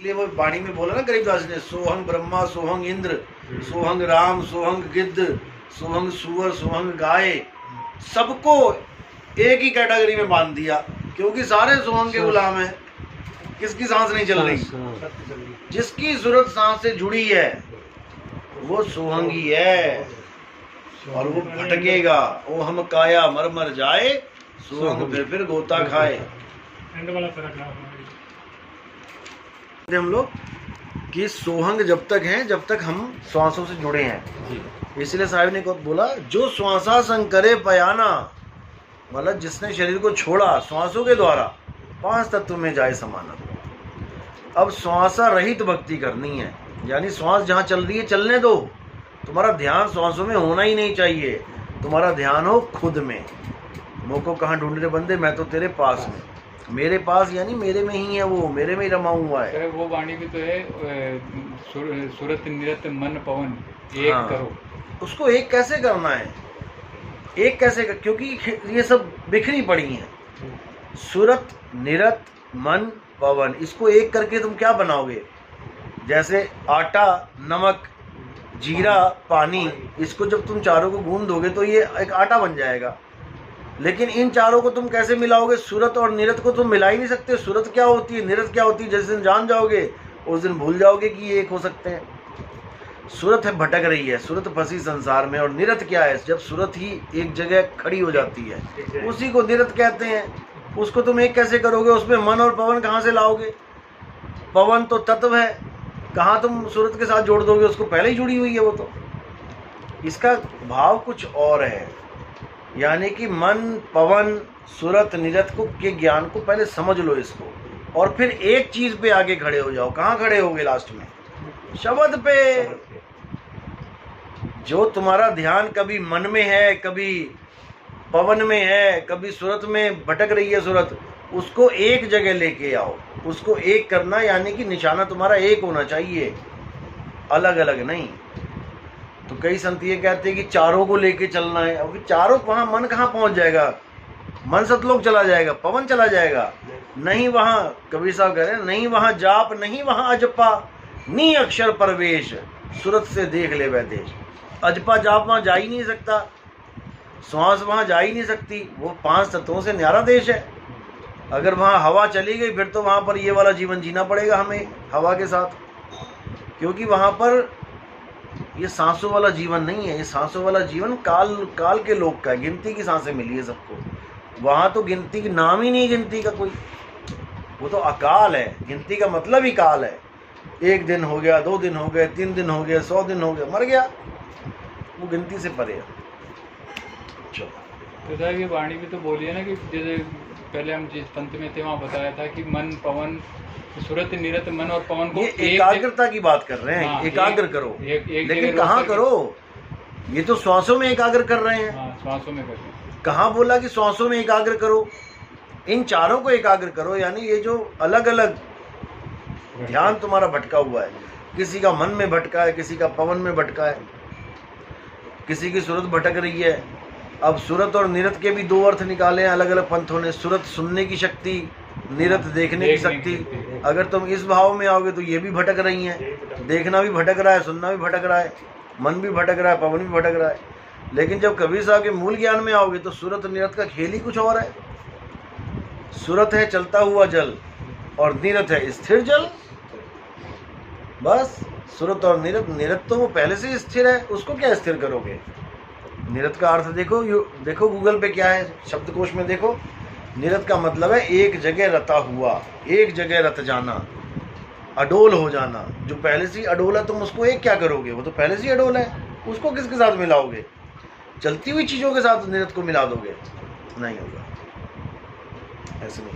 इसलिए वो वाणी में बोला ना गरीबदास ने, सोहंग ब्रह्मा सोहंग इंद्र सोहंग राम सोहंग गिद्ध सोहंग सुअर सोहंग गाय, सबको एक ही कैटेगरी में बांध दिया, क्योंकि सारे सोहंग के गुलाम हैं। किसकी सांस नहीं चल रही? जिसकी सूरत सांस से जुड़ी है वो सोहंगी है, और वो भटकेगा। ओ हम काया मर मर जाए, सोहंग फिर गोता खाए। हम लोग कि सोहंग जब तक हैं जब तक हम श्वासों से जुड़े हैं। इसलिए साहिब ने बोला, जो श्वासा संकरे पयाना, मतलब जिसने शरीर को छोड़ा श्वासों के द्वारा, 5 तत्व में जाए समाना। अब श्वासा रहित भक्ति करनी है, यानी श्वास जहाँ चल रही है चलने दो, तुम्हारा ध्यान श्वासों में होना ही नहीं चाहिए, तुम्हारा ध्यान हो खुद में। मोको कहाँ ढूंढ रहे बंदे, मैं तो तेरे पास में। मेरे पास यानी मेरे में ही है, वो मेरे में ही रमा हुआ है। वो वाणी भी तो है, सूरत निरत मन पवन एक करो। उसको एक कैसे करना है? एक कैसे क्योंकि ये सब बिखरी पड़ी हैं। सूरत निरत मन पवन, इसको एक करके तुम क्या बनाओगे? जैसे आटा नमक जीरा पानी, इसको जब तुम चारों को गूंद दोगे तो ये एक आटा बन जाएगा। लेकिन इन चारों को तुम कैसे मिलाओगे? सूरत और निरत को तुम मिला ही नहीं सकते। सूरत क्या होती है, निरत क्या होती है, जिस दिन जान जाओगे उस दिन भूल जाओगे कि ये एक हो सकते हैं। सूरत है भटक रही है, सूरत फंसी संसार में। और निरत क्या है? जब सूरत ही एक जगह खड़ी हो जाती है, उसी को निरत कहते हैं। उसको तुम एक कैसे करोगे? उसमें मन और पवन कहाँ से लाओगे? पवन तो तत्व है, कहाँ तुम सूरत के साथ जोड़ दोगे? उसको पहले ही जुड़ी हुई है वो तो। इसका भाव कुछ और है, यानी कि मन पवन सूरत निरत को के ज्ञान को पहले समझ लो इसको, और फिर एक चीज पे आगे खड़े हो जाओ। कहाँ खड़े होगे लास्ट में? शब्द पे। जो तुम्हारा ध्यान कभी मन में है, कभी पवन में है, कभी सूरत में भटक रही है सूरत, उसको एक जगह लेके आओ। उसको एक करना यानी कि निशाना तुम्हारा एक होना चाहिए, अलग अलग नहीं। तो कई संत ये कहते हैं कि चारों को लेके चलना है। अब चारों वहाँ मन कहाँ पहुँच जाएगा? मन सतलोक चला जाएगा, पवन चला जाएगा? नहीं, वहाँ कबीर साहब कह रहे हैं, नहीं वहाँ जाप नहीं वहाँ अजपा, नी अक्षर परवेश, सूरत से देख ले वह देश। अजपा जाप वहाँ जा ही नहीं सकता, श्वास वहाँ जा ही नहीं सकती। वो 5 तत्वों से न्यारा देश है। अगर वहाँ हवा चली गई फिर तो वहाँ पर ये वाला जीवन जीना पड़ेगा हमें हवा के साथ, क्योंकि वहाँ पर ये सांसों वाला जीवन नहीं है। ये सांसों वाला जीवन काल के लोग का है, गिनती की सांसें मिली है सबको। वहाँ तो गिनती की नाम ही नहीं, गिनती का कोई, वो तो अकाल है। गिनती का मतलब ही काल है। 1 दिन हो गया, 2 दिन हो गए, 3 दिन हो गए, 100 दिन हो गए, मर गया, वो गिनती से परे है। तो साहब ये वाणी भी तो बोली है ना कि जैसे पहले हम जिस पंथ में थे वहाँ बताया था कि मन पवन सूरत निरत मन और पवन को एकाग्रता की बात कर रहे हैं। हाँ, एकाग्र करो, लेकिन कहाँ करो? ये तो श्वासों में एकाग्र कर रहे हैं। हाँ, श्वासों में कर रहे हैं। कहाँ बोला कि श्वासों में एकाग्र करो? इन चारों को एकाग्र करो, यानी ये जो अलग अलग ध्यान तुम्हारा भटका हुआ है, किसी का मन में भटका है, किसी का पवन में भटका है, किसी की सूरत भटक रही है। अब सूरत और निरत के भी 2 अर्थ निकाले हैं अलग अलग पंथों ने। सूरत सुनने की शक्ति, निरत देखने की शक्ति। अगर तुम इस भाव में आओगे तो ये भी भटक रही हैं, देखना भी भटक रहा है, सुनना भी भटक रहा है, मन भी भटक रहा है, पवन भी भटक रहा है। लेकिन जब कबीर साहब के मूल ज्ञान में आओगे तो सूरत निरत का खेल ही कुछ और है। सूरत है चलता हुआ जल और निरत है स्थिर जल, बस। सूरत और निरत, निरत तो वो पहले से स्थिर है, उसको क्या स्थिर करोगे? निरत का अर्थ देखो, देखो गूगल पे क्या है, शब्दकोश में देखो। निरत का मतलब है एक जगह रता हुआ, एक जगह रत जाना, अडोल हो जाना। जो पहले से ही अडोल है तुम उसको एक क्या करोगे? वो तो पहले से ही अडोल है, उसको किसके साथ मिलाओगे? चलती हुई चीज़ों के साथ निरत को मिला दोगे? नहीं होगा, ऐसे नहीं।